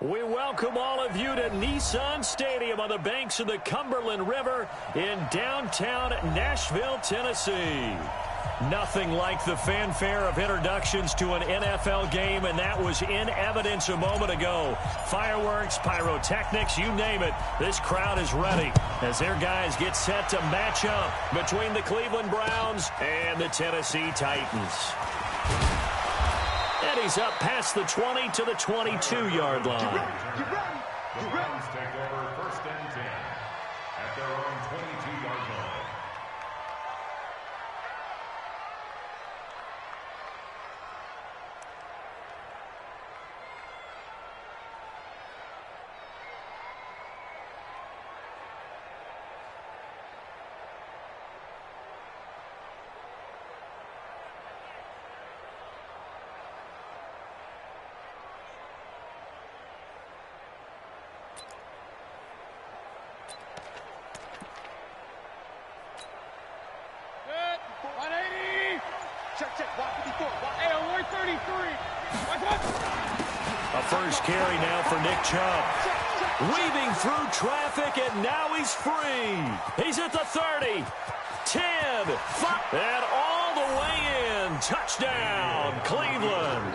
We welcome all of you to Nissan Stadium on the banks of the Cumberland River in downtown Nashville, Tennessee. Nothing like the fanfare of introductions to an NFL game, and that was in evidence a moment ago. Fireworks, pyrotechnics, you name it. This crowd is ready as their guys get set to match up between the Cleveland Browns and the Tennessee Titans. And he's up past the 20 to the 22-yard line. The Browns take over first and 10 at their own 22-yard line. A first carry now for Nick Chubb. Weaving through traffic, and now he's free. He's at the 30, 10, 5, and all the way in. Touchdown, Cleveland.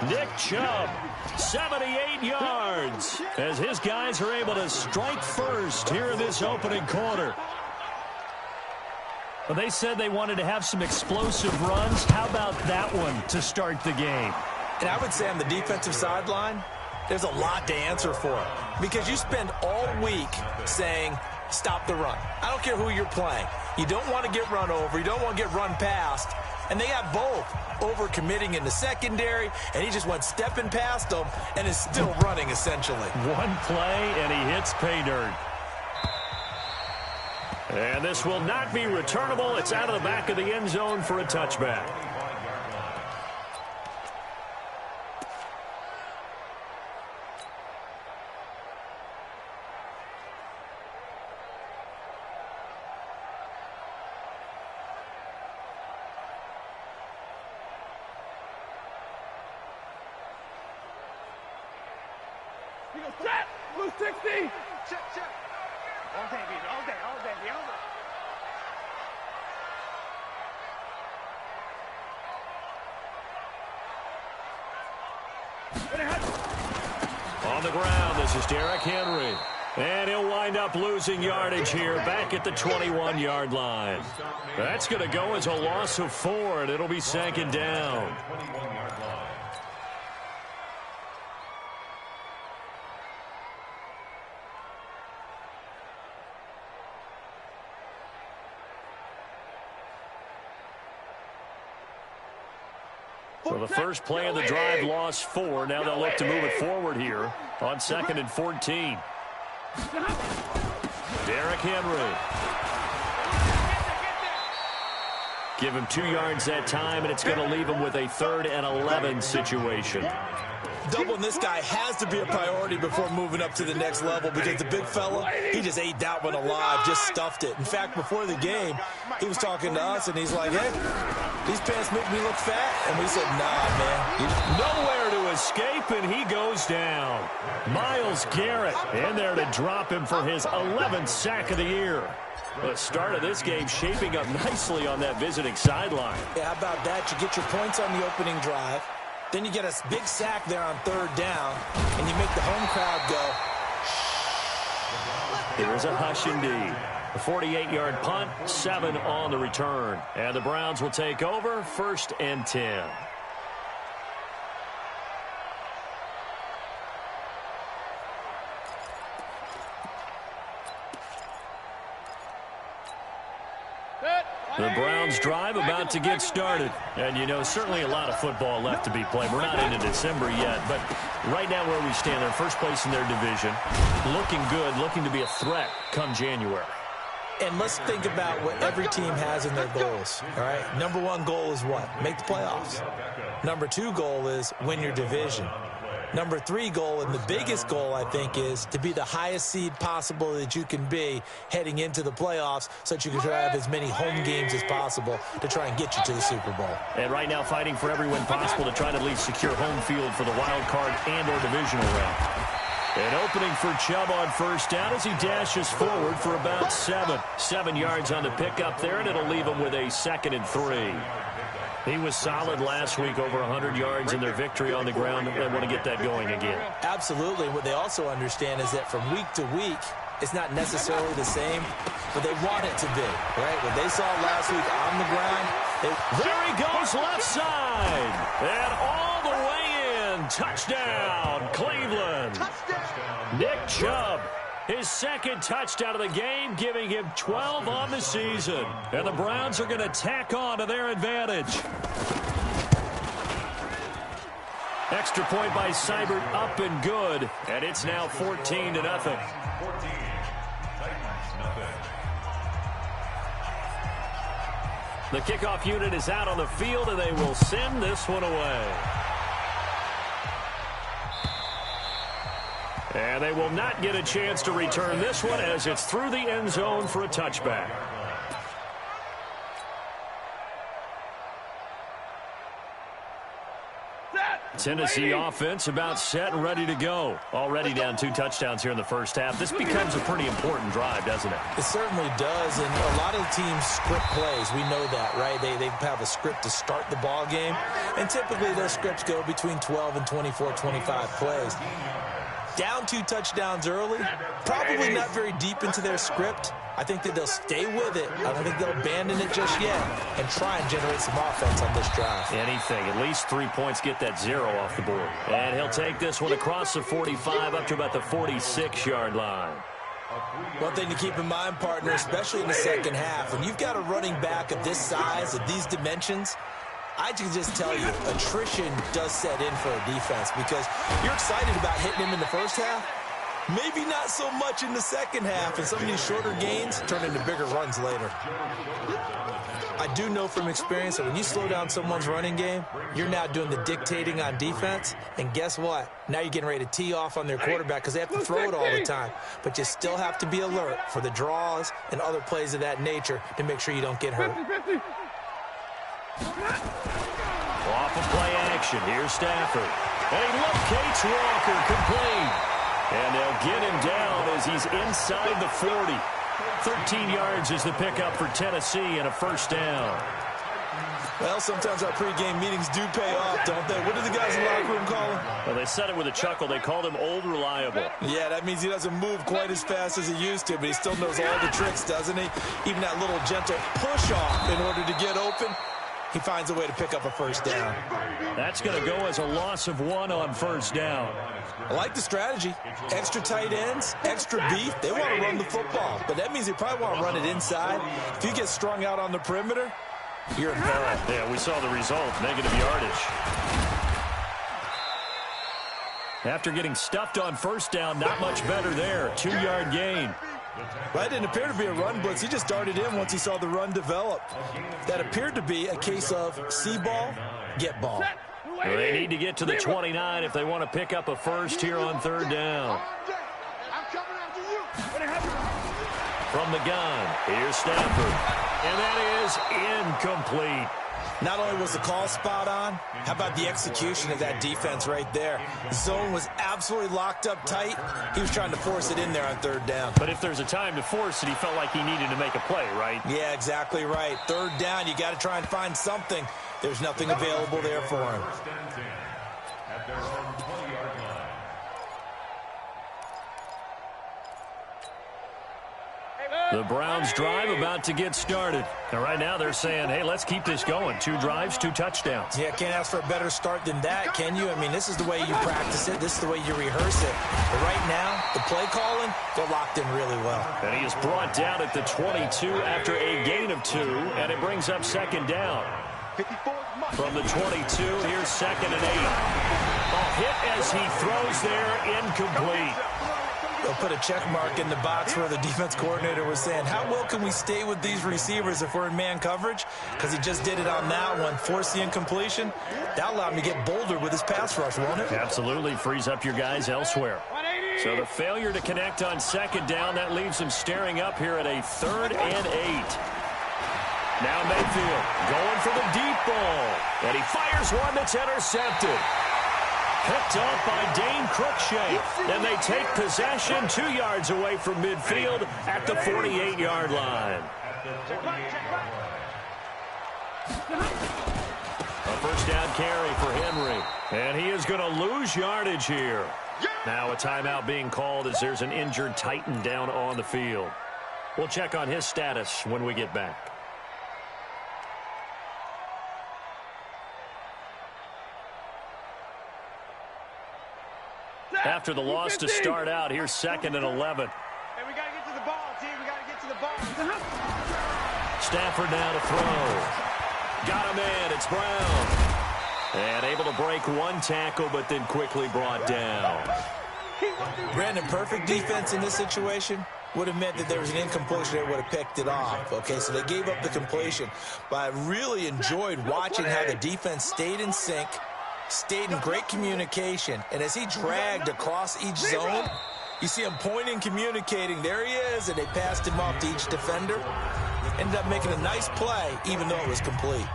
Nick Chubb, 78 yards, as his guys are able to strike first here in this opening quarter. Well, they said they wanted to have some explosive runs. How about that one to start the game? And I would say on the defensive sideline, there's a lot to answer for. Because you spend all week saying, stop the run. I don't care who you're playing. You don't want to get run over. You don't want to get run past. And they have both. Overcommitting in the secondary, and he just went stepping past them and is still running, essentially. One play, and he hits pay dirt. And this will not be returnable. It's out of the back of the end zone for a touchback. Set! Blue 60! Check. All day, baby. All day. On the ground, this is Derrick Henry. And he'll wind up losing yardage here back at the 21-yard line. That's going to go as a loss of 4, and it'll be second down. So the first play of the drive lost 4. Now they'll look to move it forward here on 2nd and 14. Derrick Henry. Give him 2 yards that time, and it's going to leave him with a 3rd and 11 situation. Doubling this guy has to be a priority before moving up to the next level because the big fella, he just ate that one alive, just stuffed it. In fact, before the game, he was talking to us, and he's like, hey, these pants make me look fat. And we said, nah, man. Nowhere to escape, and he goes down. Myles Garrett in there to drop him for his 11th sack of the year. The start of this game shaping up nicely on that visiting sideline. Yeah, how about that? You get your points on the opening drive. Then you get a big sack there on 3rd down, and you make the home crowd go. There is a hush indeed. A 48-yard punt, 7 on the return. And the Browns will take over 1st and 10. The Browns drive about to get started. And, you know, certainly a lot of football left to be played. We're not into December yet, but right now where we stand, they're first place in their division. Looking good, looking to be a threat come January. And let's think about what every team has in their goals, all right? Number 1 goal is what? Make the playoffs. Number 2 goal is win your division. Number 3 goal, and the biggest goal, I think, is to be the highest seed possible that you can be heading into the playoffs so that you can try to have as many home games as possible to try and get you to the Super Bowl. And right now fighting for every win possible to try to at least secure home field for the wild card and or divisional round. An opening for Chubb on first down as he dashes forward for about 7 yards on the pickup there, and it'll leave him with a 2nd and 3. He was solid last week, over 100 yards in their victory on the ground. They want to get that going again. Absolutely. What they also understand is that from week to week, it's not necessarily the same, but they want it to be, right? What they saw last week on the ground. There he goes left side. And all the way in. Touchdown, Cleveland. Nick Chubb. His 2nd touchdown of the game, giving him 12 on the season. And the Browns are going to tack on to their advantage. Extra point by Seibert, up and good. And it's now 14-0. 14. Titans, nothing. The kickoff unit is out on the field, and they will send this one away. And they will not get a chance to return this one as it's through the end zone for a touchback. Tennessee offense about set and ready to go. Already down 2 touchdowns here in the first half. This becomes a pretty important drive, doesn't it? It certainly does, and a lot of teams script plays. We know that, right? They have a script to start the ball game, and typically those scripts go between 12 and 24, 25 plays. Down 2 touchdowns early, probably not very deep into their script. I think that they'll stay with it. I don't think they'll abandon it just yet and try and generate some offense on this drive. Anything. At least 3 points, get that 0 off the board. And he'll take this one across the 45 up to about the 46-yard line. One thing to keep in mind, partner, especially in the second half, when you've got a running back of this size, of these dimensions, I can just tell you, attrition does set in for a defense because you're excited about hitting him in the first half. Maybe not so much in the second half, and some of these shorter gains turn into bigger runs later. I do know from experience that when you slow down someone's running game, you're now doing the dictating on defense, and guess what? Now you're getting ready to tee off on their quarterback because they have to throw it all the time. But you still have to be alert for the draws and other plays of that nature to make sure you don't get hurt. Off of play action, here's Stafford. And he locates Walker, complete. And they'll get him down as he's inside the 40. 13 yards is the pickup for Tennessee and a first down. Well, sometimes our pregame meetings do pay off, don't they? What do the guys in the locker room call him? Well, they said it with a chuckle. They called him Old Reliable. Yeah, that means he doesn't move quite as fast as he used to, but he still knows all the tricks, doesn't he? Even that little gentle push-off in order to get open. He finds a way to pick up a first down. That's going to go as a loss of 1 on first down. I like the strategy. Extra tight ends, extra beef. They want to run the football, but that means they probably want to run it inside. If you get strung out on the perimeter, you're in peril. Yeah, we saw the result, negative yardage. After getting stuffed on first down, not much better there. 2-yard gain. Well, that didn't appear to be a run blitz. He just darted in once he saw the run develop. That appeared to be a case of see ball, get ball. Well, they need to get to the 29 if they want to pick up a first here on third down. From the gun, here's Stafford. And that is incomplete. Not only was the call spot on, how about the execution of that defense right there? Zone was absolutely locked up tight. He was trying to force it in there on third down. But if there's a time to force it, he felt like he needed to make a play, right? Yeah, exactly right. Third down, you got to try and find something. There's nothing available there for him. At their own 20-yard line. The Browns drive about to get started. And right now they're saying, hey, let's keep this going. 2 drives, 2 touchdowns. Yeah, can't ask for a better start than that, can you? I mean, this is the way you practice it. This is the way you rehearse it. But right now, the play calling, they're locked in really well. And he is brought down at the 22 after a gain of 2, and it brings up second down. From the 22, here's second and 8. A hit as he throws there, incomplete. They'll put a check mark in the box where the defense coordinator was saying, how well can we stay with these receivers if we're in man coverage? Because he just did it on that one, forced the incompletion. That allowed him to get bolder with his pass rush, won't it? Absolutely frees up your guys elsewhere. So the failure to connect on second down, that leaves him staring up here at a 3rd and 8. Now Mayfield going for the deep ball. And he fires one that's intercepted. Picked off by Dane Cruikshank. And they take possession 2 yards away from midfield at the 48-yard line. A first down carry for Henry. And he is going to lose yardage here. Now a timeout being called as there's an injured Titan down on the field. We'll check on his status when we get back. After the loss to start out, here's 2nd and 11. Hey, we got to get to the ball, team. We got to get to the ball. Stafford now to throw. Got him in. It's Brown. And able to break one tackle, but then quickly brought down. Brandon, perfect defense in this situation would have meant that there was an incompletion that would have picked it off. Okay, so they gave up the completion. But I really enjoyed watching how the defense stayed in sync, stayed in great communication, and as he dragged across each zone, you see him pointing, communicating. There he is, and they passed him off to each defender. Ended up making a nice play, even though it was complete.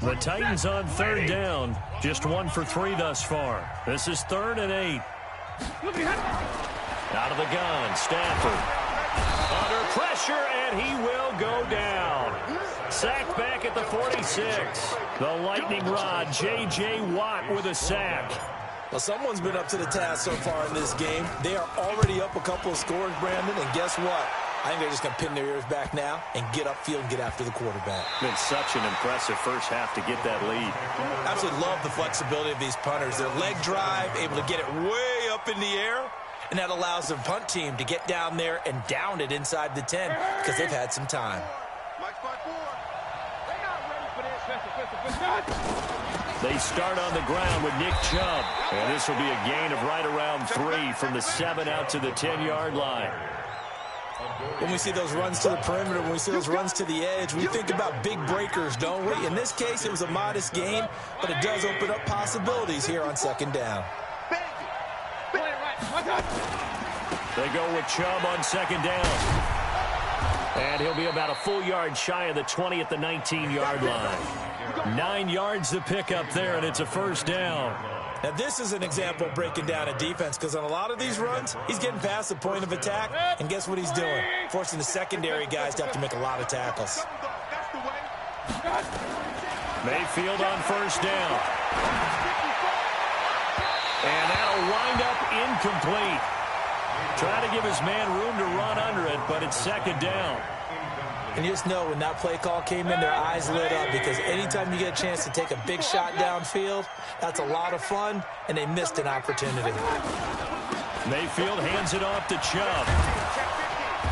The Titans on 3rd down, just 1 for 3 thus far. This is 3rd and 8. Out of the gun, Stafford. Under pressure, and he will go down. Sacked back at the 46. The lightning rod, J.J. Watt with a sack. Well, someone's been up to the task so far in this game. They are already up a couple of scores, Brandon, and guess what? I think they're just going to pin their ears back now and get upfield and get after the quarterback. Been such an impressive first half to get that lead. Absolutely love the flexibility of these punters. Their leg drive, able to get it way up in the air, and that allows the punt team to get down there and down it inside the 10 because they've had some time. They start on the ground with Nick Chubb. And this will be a gain of right around 3 from the 7 out to the 10-yard line. When we see those runs to the perimeter, when we see those runs to the edge, we think about big breakers, don't we? In this case, it was a modest gain, but it does open up possibilities here on 2nd down. They go with Chubb on 2nd down. And he'll be about a full yard shy of the 20 at the 19-yard line. 9 yards to pick up there, and it's a first down. Now, this is an example of breaking down a defense because on a lot of these runs, he's getting past the point of attack, and guess what he's doing? Forcing the secondary guys to have to make a lot of tackles. Mayfield on first down. And that'll wind up incomplete. Trying to give his man room to run under it, but it's 2nd down. And you just know when that play call came in, their eyes lit up because anytime you get a chance to take a big shot downfield, that's a lot of fun, and they missed an opportunity. Mayfield hands it off to Chubb.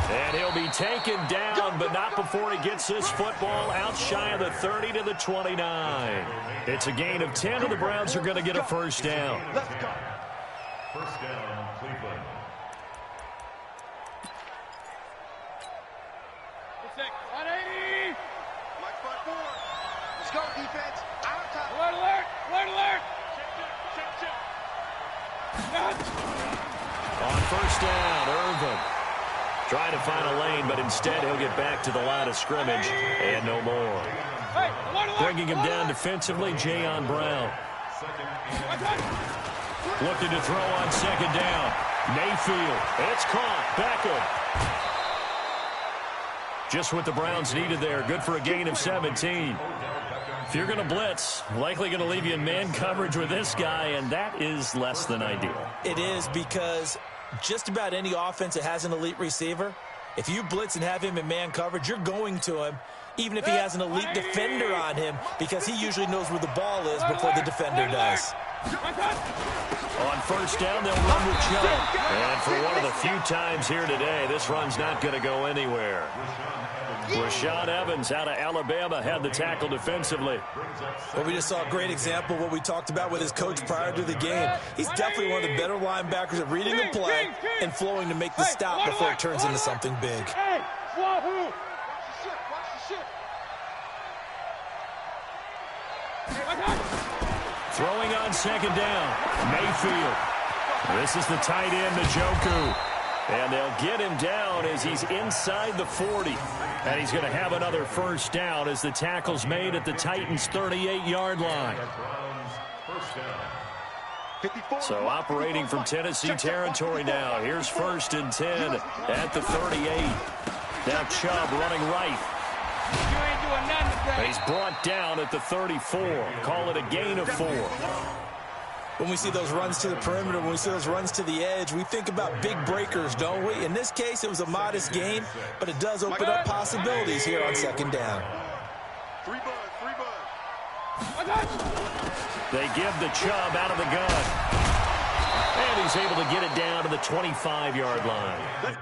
And he'll be taken down, but not before he gets this football out shy of the 30 to the 29. It's a gain of 10, and the Browns are going to get a first down. First down, Cleveland. Let's go, defense. Out top. Alert, alert! Alert, alert! On first down, Irvin. Trying to find a lane, but instead he'll get back to the line of scrimmage and no more. Hey, alert, alert! Bringing him down defensively, Jayon Brown. Looking to throw on 2nd down. Mayfield. It's caught. Beckham. Just what the Browns needed there. Good for a gain of 17. If you're going to blitz, likely going to leave you in man coverage with this guy, and that is less than ideal. It is because just about any offense that has an elite receiver, if you blitz and have him in man coverage, you're going to him even if he has an elite defender on him, because he usually knows where the ball is before the defender does. On first down, they'll run with Chubb. And for one of the few times here today, this run's not going to go anywhere. Rashaan Evans out of Alabama had the tackle defensively. Well, we just saw a great example of what we talked about with his coach prior to the game. He's definitely one of the better linebackers at reading the play and flowing to make the stop before it turns into something big. Hey, Wahoo! Watch the shit. Throwing on second down, Mayfield. This is the tight end, Njoku. And they'll get him down as he's inside the 40. And he's going to have another first down as the tackle's made at the Titans' 38-yard line. So operating from Tennessee territory now. Here's 1st and 10 at the 38. Now Chubb running right. He's brought down at the 34. Call it a gain of 4. When we see those runs to the perimeter, when we see those runs to the edge, we think about big breakers, don't we? In this case, it was a modest gain, but it does open up possibilities here on second down. Free bud. They give the Chubb out of the gun. And he's able to get it down to the 25-yard line.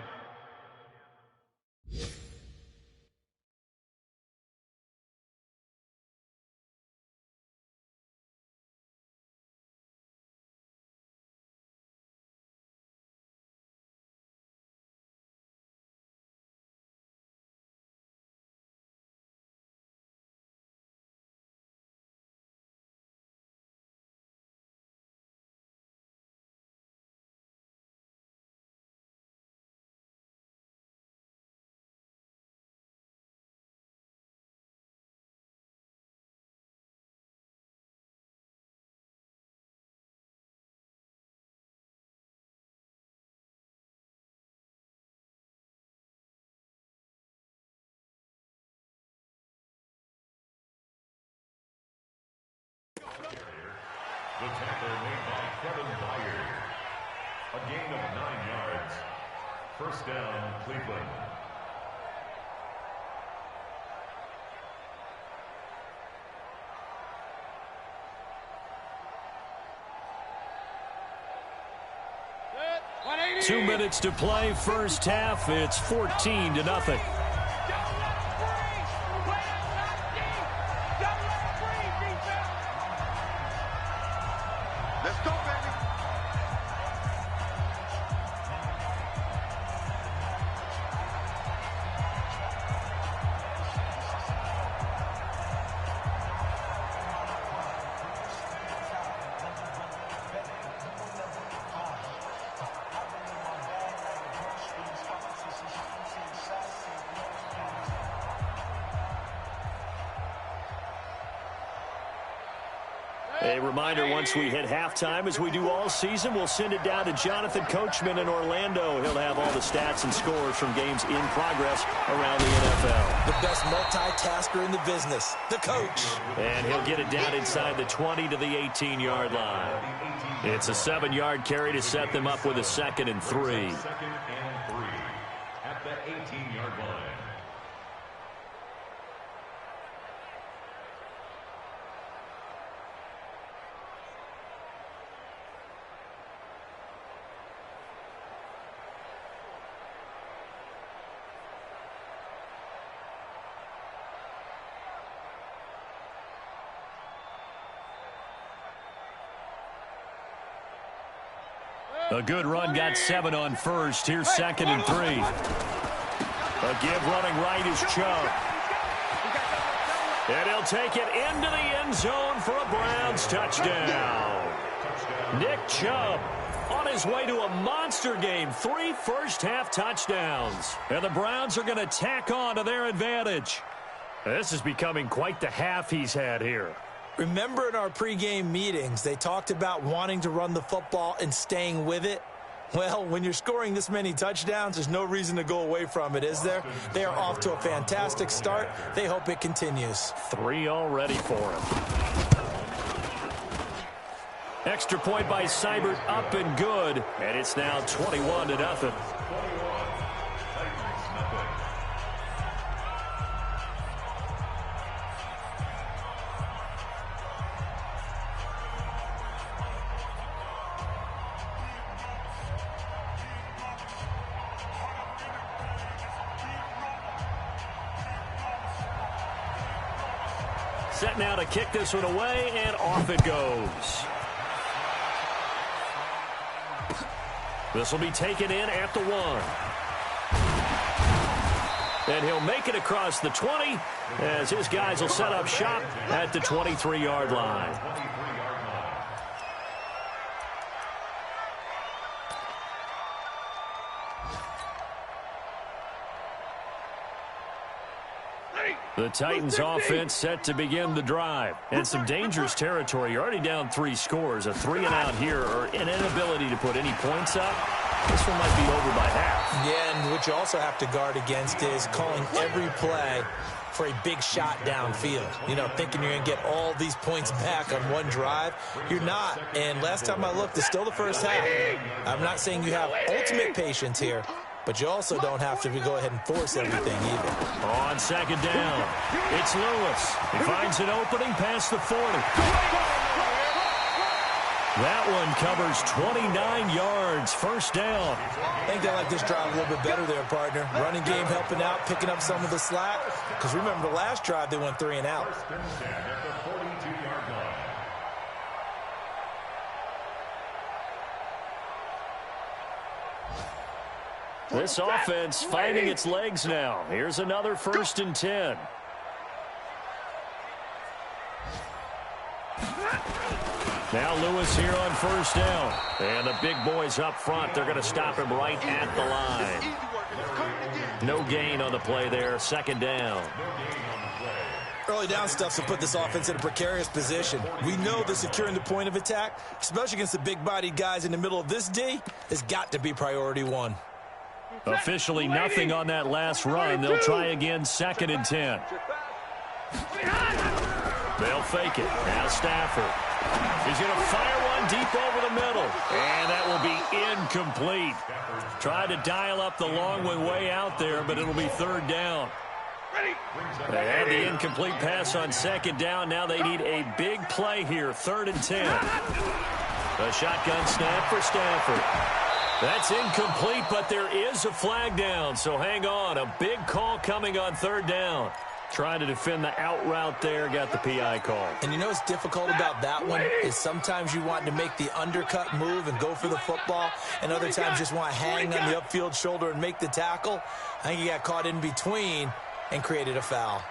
The tackle made by Kevin Byard. A gain of 9 yards. First down, Cleveland. Good. 2 minutes to play, first half. It's 14-0. Let's go, baby. A reminder, once we hit halftime, as we do all season, we'll send it down to Jonathan Coachman in Orlando. He'll have all the stats and scores from games in progress around the NFL. The best multitasker in the business, the coach. And he'll get it down inside the 20 to the 18-yard line. It's a 7-yard carry to set them up with a 2nd and 3. 2nd and 3 at the 18-yard line. A good run, got 7 on first. Here's 2nd and 3. A give running right is Chubb. And he'll take it into the end zone for a Browns touchdown. Nick Chubb on his way to a monster game. 3 first-half touchdowns. And the Browns are going to tack on to their advantage. This is becoming quite the half he's had here. Remember in our pregame meetings, they talked about wanting to run the football and staying with it? Well, when you're scoring this many touchdowns, there's no reason to go away from it, is there? They are off to a fantastic start. They hope it continues. 3 already for him. Extra point by Seibert, up and good. And it's now 21-0. Set now to kick this one away, and off it goes. This will be taken in at the 1. And he'll make it across the 20 as his guys will set up shop at the 23-yard line. The Titans offense set to begin the drive. And some dangerous territory. You're already down 3 scores. A 3-and-out here or an inability to put any points up. This one might be over by half. Yeah, and what you also have to guard against is calling every play for a big shot downfield. You know, thinking you're going to get all these points back on one drive. You're not. And last time I looked, it's still the first half. I'm not saying you have ultimate patience here, but you also don't have to go ahead and force everything either. On second down, it's Lewis. He finds an opening past the 40. That one covers 29 yards, first down. I think they like this drive a little bit better there, partner. Running game helping out, picking up some of the slack. Because remember, the last drive, they went 3 and out. This offense finding its legs now. Here's another 1st and 10. Now Lewis here on 1st down. And the big boys up front, they're going to stop him right at the line. No gain on the play there, 2nd down. Early down stuff to put this offense in a precarious position. We know that securing the point of attack, especially against the big-bodied guys in the middle of this D, has got to be priority 1. Officially nothing on that last run. They'll try again, 2nd and 10. They'll fake it. Now Stafford. He's going to fire one deep over the middle. And that will be incomplete. Tried to dial up the long one way out there, but it'll be 3rd down. They had the incomplete pass on 2nd down. Now they need a big play here, 3rd and 10. A shotgun snap for Stafford. That's incomplete, but there is a flag down, so hang on. A big call coming on 3rd down. Trying to defend the out route there, got the PI call. And you know what's difficult about that one is sometimes you want to make the undercut move and go for the football, and other times just want to hang on the upfield shoulder and make the tackle. I think he got caught in between and created a foul.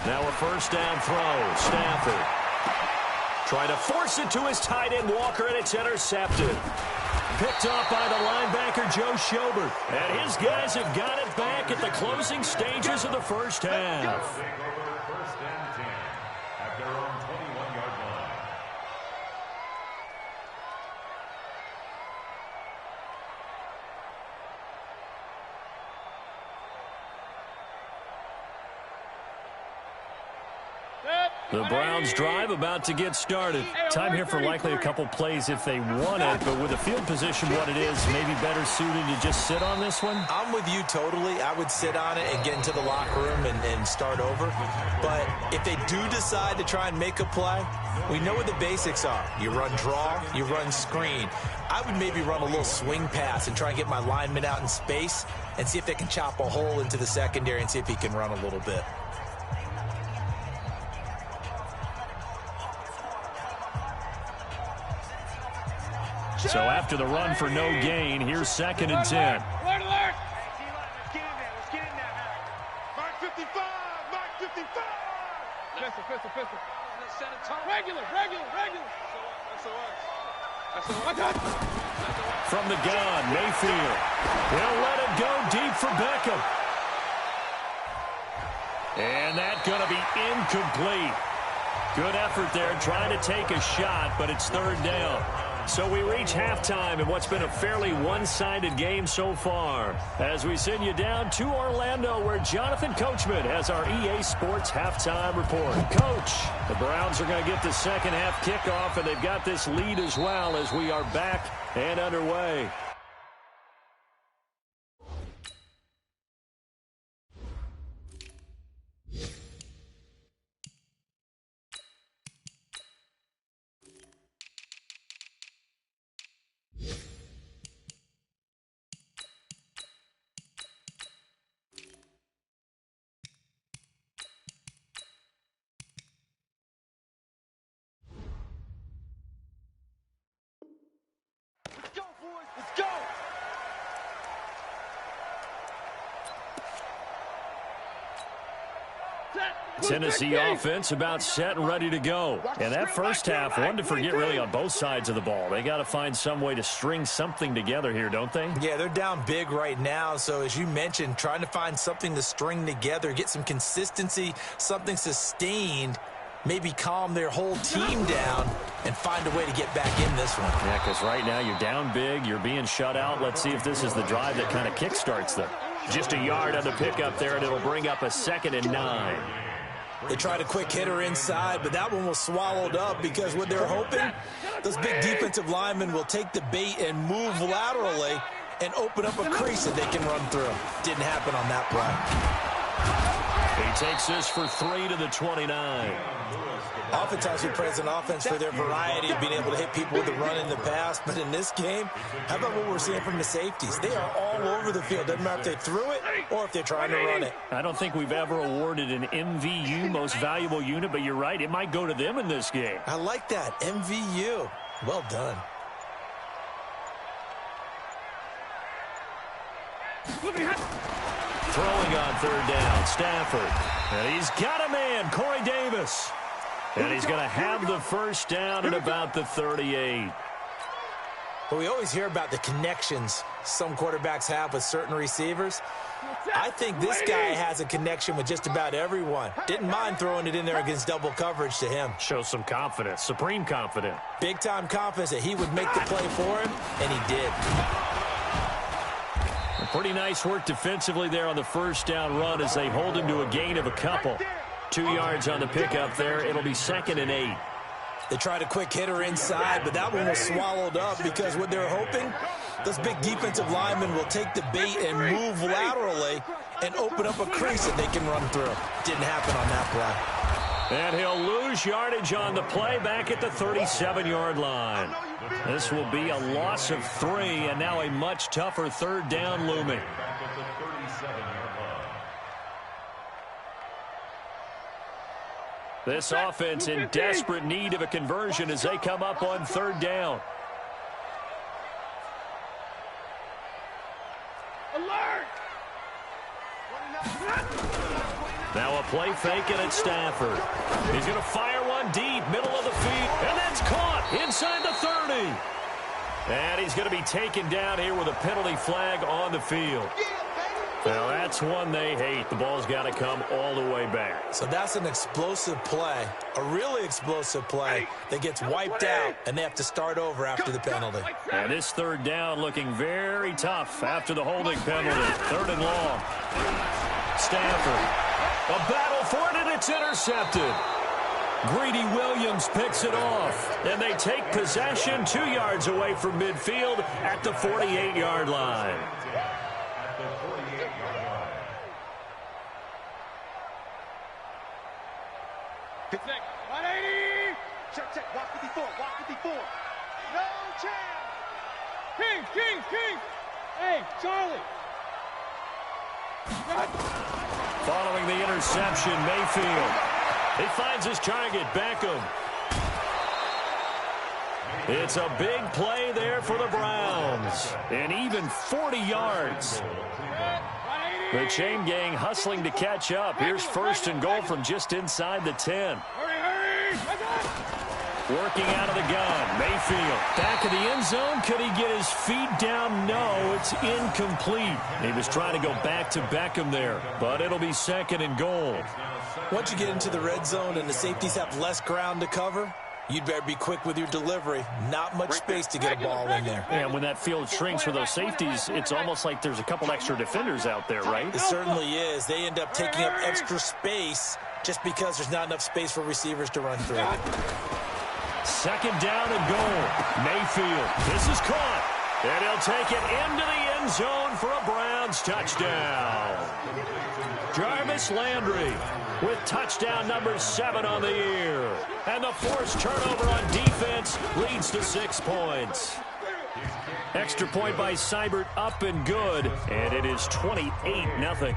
Now a 1st down throw. Stafford. Try to force it to his tight end, Walker, and it's intercepted. Picked off by the linebacker, Joe Schobert. And his guys have got it back at the closing stages of the 1st half. The Browns drive about to get started. Time here for likely a couple plays if they want it, but with the field position what it is, maybe better suited to just sit on this one? I'm with you totally. I would sit on it and get into the locker room and start over. But if they do decide to try and make a play, we know what the basics are. You run draw, you run screen. I would maybe run a little swing pass and try and get my lineman out in space and see if they can chop a hole into the secondary and see if he can run a little bit. So after the run for no gain, here's 2nd and 10. Alert, alert! Let's get in there. Let's get in there. Mark 55. Mark 55. Pistol. Regular. That's the one. From the gun, Mayfield. He'll let it go deep for Beckham. And that's going to be incomplete. Good effort there trying to take a shot, but it's 3rd down. So we reach halftime in what's been a fairly one-sided game so far. As we send you down to Orlando, where Jonathan Coachman has our EA Sports halftime report. Coach, the Browns are going to get the 2nd half kickoff, and they've got this lead as well as we are back and underway. Tennessee offense about set and ready to go. And that first half, one to forget really on both sides of the ball. They got to find some way to string something together here, don't they? Yeah, they're down big right now. So as you mentioned, trying to find something to string together, get some consistency, something sustained, maybe calm their whole team down and find a way to get back in this one. Yeah, because right now you're down big, you're being shut out. Let's see if this is the drive that kind of kickstarts them. Just a yard on the pickup there, and it'll bring up a 2nd and 9. They tried a quick hitter inside, but that one was swallowed up because what they're hoping, those big defensive linemen will take the bait and move laterally and open up a crease that they can run through. Didn't happen on that play. He takes this for 3 to the 29. Oftentimes we praise an offense for their variety of being able to hit people with the run in the past, but in this game, how about what we're seeing from the safeties? They are all over the field. Doesn't matter if they threw it or if they're trying to run it. I don't think we've ever awarded an MVU, most valuable unit, but you're right, it might go to them in this game. I like that, MVU. Well done. Throwing on 3rd down, Stafford. And he's got a man, Corey Davis. And he's going to have the first down at about the 38. Well, we always hear about the connections some quarterbacks have with certain receivers. I think this guy has a connection with just about everyone. Didn't mind throwing it in there against double coverage to him. Shows some confidence, supreme confidence. Big-time confidence that he would make the play for him, and he did. Pretty nice work defensively there on the first down run as they hold him to a gain of a couple. 2 yards on the pickup there. It'll be 2nd and 8. They tried a quick hitter inside, but that one was swallowed up because what they're hoping, those big defensive linemen will take the bait and move laterally and open up a crease that they can run through. Didn't happen on that play. And he'll lose yardage on the play back at the 37-yard line. This will be a loss of 3, and now a much tougher 3rd down looming. This offense in desperate need of a conversion as they come up on 3rd down. Alert! Now a play fake, and it's Stafford. He's going to fire one deep, middle of the field, and that's caught inside the 30. And he's going to be taken down here with a penalty flag on the field. Now that's one they hate. The ball's got to come all the way back. So that's an explosive play, a really explosive play that gets wiped out, and they have to start over after the penalty. And this 3rd down looking very tough after the holding penalty. 3rd and long. Stafford. A battle for it, and it's intercepted. Greedy Williams picks it off, and they take possession 2 yards away from midfield at the 48-yard line. Check, 180. Check. Walk 54. Walk 54. No chance. King. Hey, Charlie. Following the interception, Mayfield. He finds his target, Beckham. It's a big play there for the Browns. And even 40 yards. The chain gang hustling to catch up. Here's 1st and goal from just inside the 10. Hurry! Working out of the gun, Mayfield. Back of the end zone. Could he get his feet down? No, it's incomplete. He was trying to go back to Beckham there, but it'll be 2nd and goal. Once you get into the red zone and the safeties have less ground to cover, you'd better be quick with your delivery. Not much space to get a ball in there. And when that field shrinks for those safeties, it's almost like there's a couple extra defenders out there, right? It certainly is. They end up taking up extra space just because there's not enough space for receivers to run through. 2nd down and goal. Mayfield. This is caught. And he'll take it into the end zone for a Browns touchdown. Jarvis Landry with touchdown number 7 on the year. And the forced turnover on defense leads to 6 points. Extra point by Seibert up and good. And it is 28-0.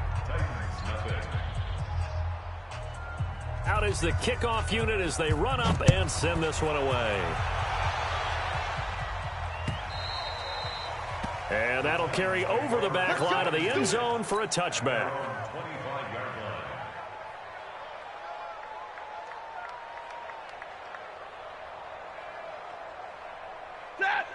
Out is the kickoff unit as they run up and send this one away. And that'll carry over the back line of the end zone for a touchback.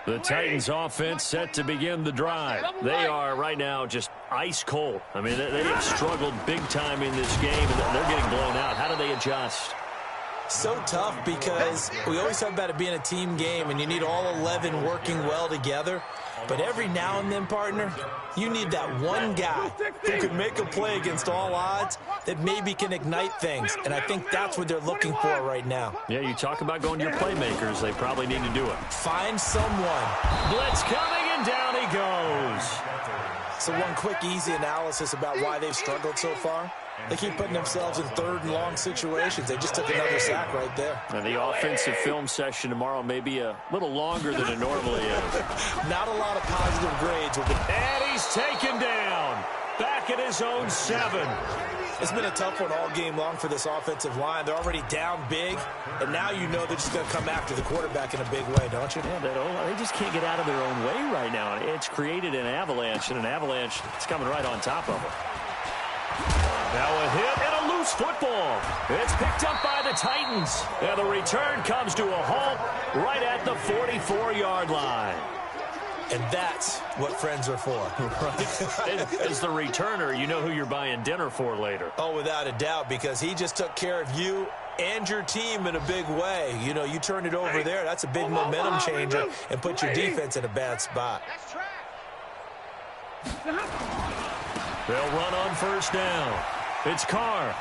The Titans offense set to begin the drive. They are right now just ice cold. I mean, they have struggled big time in this game, and they're getting blown out. How do they adjust? So tough because we always talk about it being a team game, and you need all 11 working well together. But every now and then, partner, you need that one guy who can make a play against all odds that maybe can ignite things. And I think that's what they're looking for right now. Yeah, you talk about going to your playmakers. They probably need to do it. Find someone. Blitz coming, and down he goes. So one quick, easy analysis about why they've struggled so far. They keep putting themselves in third and long situations. They just took another sack right there. And the offensive film session tomorrow may be a little longer than it normally is. Not a lot of positive grades. And he's taken down. Back at his own 7. It's been a tough one all game long for this offensive line. They're already down big, and now you know they're just going to come after the quarterback in a big way, don't you? Yeah, they just can't get out of their own way right now. It's created an avalanche, and an avalanche is coming right on top of them. Now a hit and a loose football. It's picked up by the Titans. And the return comes to a halt right at the 44-yard line. And that's what friends are for. Right. As the returner, you know who you're buying dinner for later. Oh, without a doubt, because he just took care of you and your team in a big way. You know, you turn it over there. That's a big momentum changer and put your defense in a bad spot. They'll run on first down. It's Carr.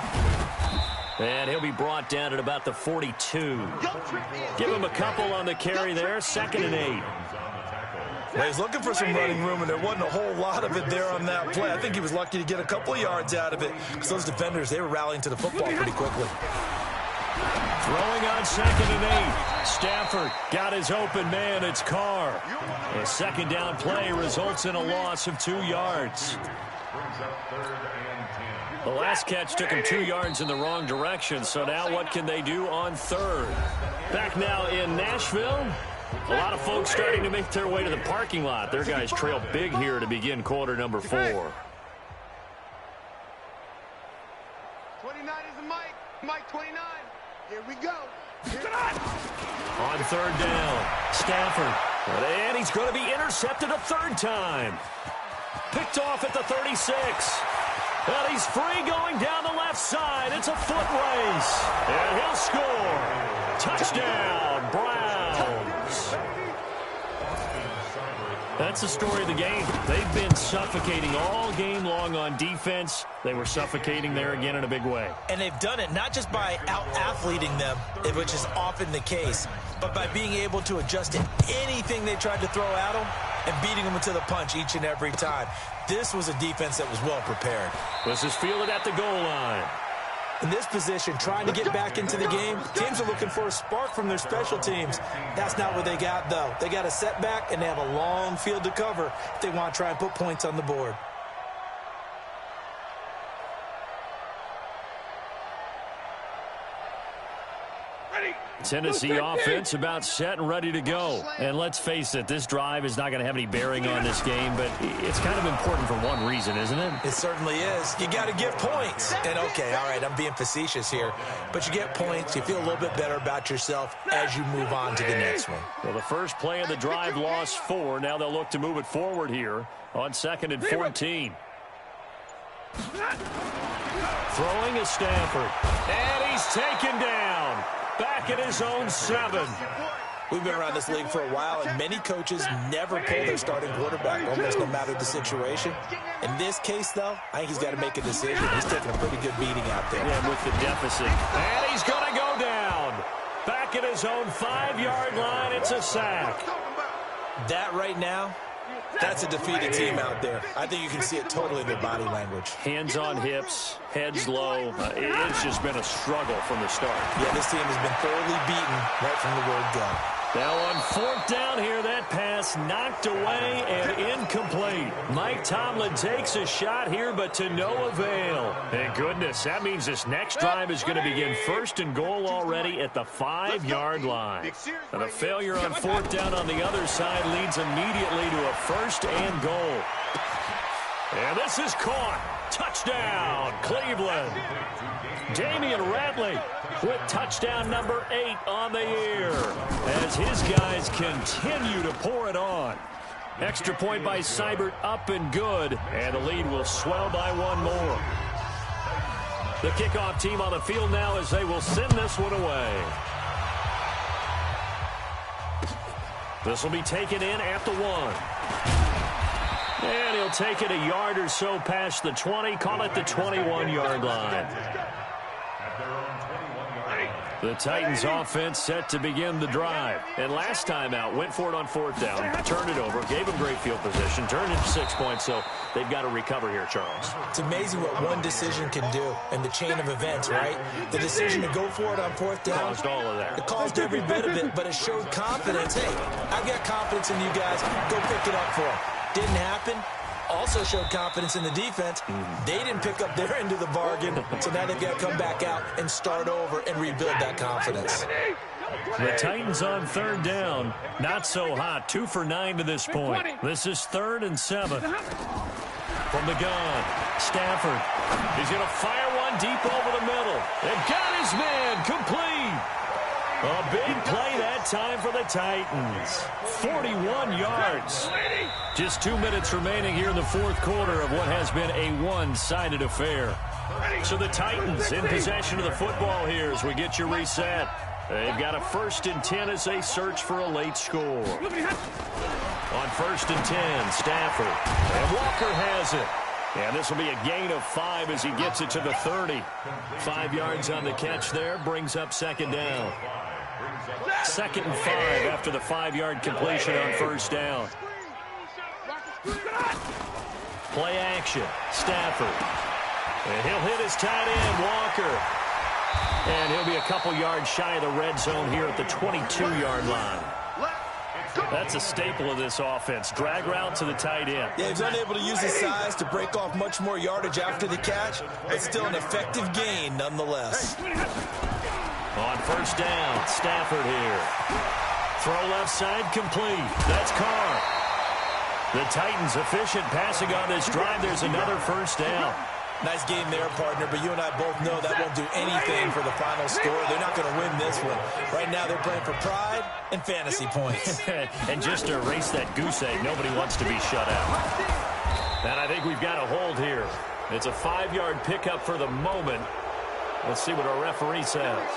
And he'll be brought down at about the 42. Give him a couple on the carry there. 2nd and 8. Well, he's looking for some running room, and there wasn't a whole lot of it there on that play. I think he was lucky to get a couple of yards out of it because those defenders, they were rallying to the football pretty quickly. Throwing on 2nd and 8. Stafford got his open man. It's Carr. A 2nd down play results in a loss of 2 yards. The last catch took him 2 yards in the wrong direction, so now what can they do on 3rd? Back now in Nashville. A lot of folks starting to make their way to the parking lot. Their guys trail big here to begin quarter number 4. 29 is the Mike. Mike 29. Here we go. On 3rd down, Stafford. And he's going to be intercepted a 3rd time. Picked off at the 36. And he's free going down the left side. It's a foot race. And he'll score. Touchdown, Browns. That's the story of the game. They've been suffocating all game long on defense. They were suffocating there again in a big way. And they've done it not just by out-athleting them, which is often the case, but by being able to adjust to anything they tried to throw at them and beating them into the punch each and every time. This was a defense that was well prepared. This is fielded at the goal line. In this position, trying to get back into the game, teams are looking for a spark from their special teams. That's not what they got, though. They got a setback, and they have a long field to cover if they want to try and put points on the board. Tennessee offense about set and ready to go. And let's face it, this drive is not going to have any bearing on this game, but it's kind of important for one reason, isn't it? It certainly is. You got to get points. And, okay, all right, I'm being facetious here, but you get points, you feel a little bit better about yourself as you move on to the next one. Well, the first play of the drive lost 4. Now they'll look to move it forward here on 2nd and 14. Throwing is Stafford. And he's taken down. Back at his own 7. We've been around this league for a while, and many coaches never pull their starting quarterback, almost no matter the situation. In this case, though, I think he's got to make a decision. He's taking a pretty good beating out there. Yeah, with the deficit. And he's going to go down. Back at his own 5-yard line, it's a sack. That right now, that's a defeated team out there. I think you can see it totally in their body language. Hands on hips, heads low. It's just been a struggle from the start. Yeah, this team has been thoroughly beaten right from the word go. Now on 4th down here, that pass knocked away and incomplete. Mike Tomlin takes a shot here, but to no avail. And goodness, that means this next drive is going to begin 1st and goal already at the 5-yard line. And a failure on 4th down on the other side leads immediately to a 1st and goal. And this is caught. Touchdown, Cleveland. Damian Ratley with touchdown number 8 on the year as his guys continue to pour it on. Extra point by Seibert up and good, and the lead will swell by one more. The kickoff team on the field now as they will send this one away. This will be taken in at the 1. And he'll take it a yard or so past the 20, call it the 21-yard line. The Titans offense set to begin the drive. And last time out, went for it on 4th down, turned it over, gave them great field position, turned it to 6 points, so they've got to recover here, Charles. It's amazing what one decision can do in the chain of events, right? The decision to go for it on 4th down. Caused all of that. It caused every bit of it, but it showed confidence. Hey, I've got confidence in you guys. Go pick it up for them. Didn't happen. Also showed confidence in the defense. They didn't pick up their end of the bargain, so now they've got to come back out and start over and rebuild that confidence. The Titans on 3rd down. Not so hot. 2 for 9 to this point. This is 3rd and 7. From the gun, Stafford. He's going to fire one deep over the middle. They've got his man complete. A big play that time for the Titans. 41 yards. Just 2 minutes remaining here in the 4th quarter of what has been a one-sided affair. So the Titans in possession of the football here as we get you reset. They've got a 1st and 10 as they search for a late score. On 1st and 10, Stafford. And Walker has it. And this will be a gain of 5 as he gets it to the 30. 5 yards on the catch there, brings up 2nd down. 2nd and 5 after the 5-yard completion on 1st down. Play action, Stafford. And he'll hit his tight end, Walker. And he'll be a couple yards shy of the red zone here at the 22-yard line. That's a staple of this offense. Drag route to the tight end. Yeah, he's unable to use his size to break off much more yardage after the catch, but still an effective gain nonetheless. On 1st down, Stafford here. Throw left side complete. That's Carr. The Titans efficient passing on this drive. There's another 1st down. Nice game there, partner, but you and I both know that won't do anything for the final score. They're not going to win this one. Right now they're playing for pride and fantasy points. And just to erase that goose egg, nobody wants to be shut out. And I think we've got a hold here. It's a 5-yard pickup for the moment. Let's see what our referee says.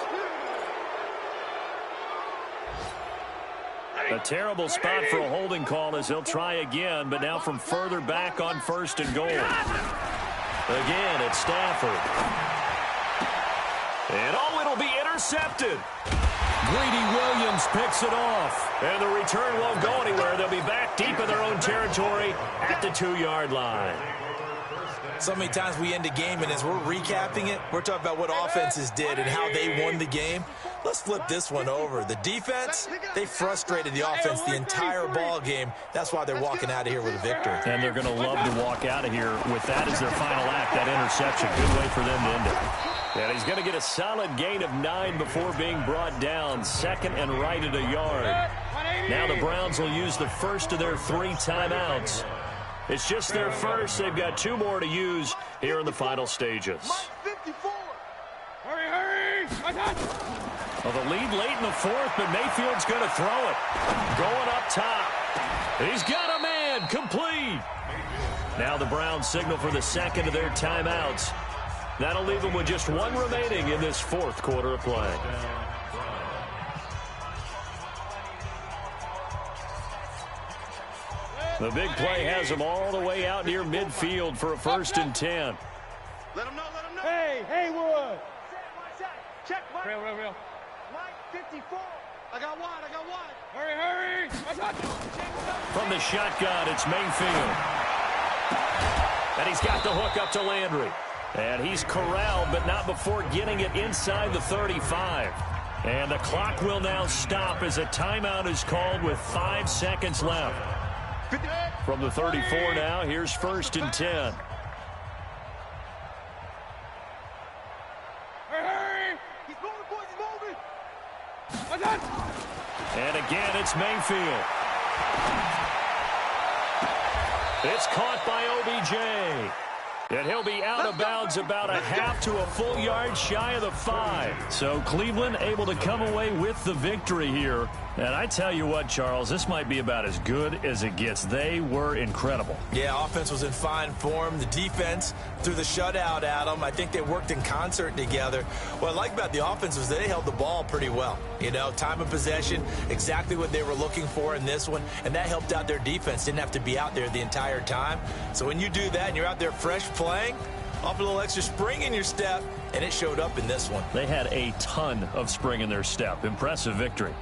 A terrible spot for a holding call as they'll try again, but now from further back on 1st and goal. Again, it's Stafford. And it'll be intercepted. Greedy Williams picks it off. And the return won't go anywhere. They'll be back deep in their own territory at the 2-yard line. So many times we end a game, and as we're recapping it, we're talking about what offenses did and how they won the game. Let's flip this one over. The defense, they frustrated the offense the entire ball game. That's why they're walking out of here with a victory. And they're going to love to walk out of here with that as their final act, that interception. Good way for them to end it. And he's going to get a solid gain of 9 before being brought down. 2nd and right at a yard. Now the Browns will use the first of their 3 timeouts. It's just their first. They've got 2 more to use here in the final stages. Hurry! Well, the lead late in the 4th, but Mayfield's going to throw it. Going up top. He's got a man. Complete. Now the Browns signal for the 2nd of their timeouts. That'll leave them with just 1 remaining in this 4th quarter of play. The big play has them all the way out near midfield for a 1st and 10. Let him know. Hey, Haywood. Check, Mike. Real. Mike, 54. I got one. Hurry. From the shotgun, it's Mayfield. And he's got the hook up to Landry. And he's corralled, but not before getting it inside the 35. And the clock will now stop as a timeout is called with 5 seconds left. From the 34 now, here's 1st and 10. Hurry! He's moving, boys, he's moving. And again, it's Mayfield. It's caught by OBJ. And he'll be out of bounds about a half to a full yard shy of the 5. So Cleveland able to come away with the victory here. And I tell you what, Charles, this might be about as good as it gets. They were incredible. Yeah, offense was in fine form. The defense threw the shutout at them. I think they worked in concert together. What I like about the offense was they held the ball pretty well. You know, time of possession, exactly what they were looking for in this one, and that helped out their defense. Didn't have to be out there the entire time. So when you do that and you're out there fresh playing, off a little extra spring in your step, and it showed up in this one. They had a ton of spring in their step. Impressive victory.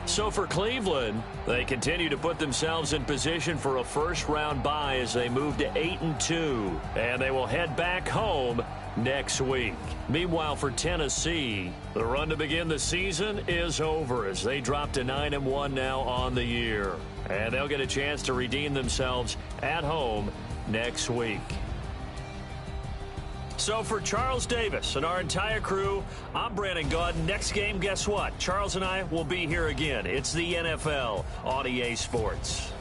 So for Cleveland, they continue to put themselves in position for a first-round bye as they move to 8-2, and they will head back home next week. Meanwhile, for Tennessee, the run to begin the season is over as they drop to 9-1 now on the year, and they'll get a chance to redeem themselves at home next week. So for Charles Davis and our entire crew, I'm Brandon Gaudin. Next game, guess what? Charles and I will be here again. It's the NFL on EA Sports.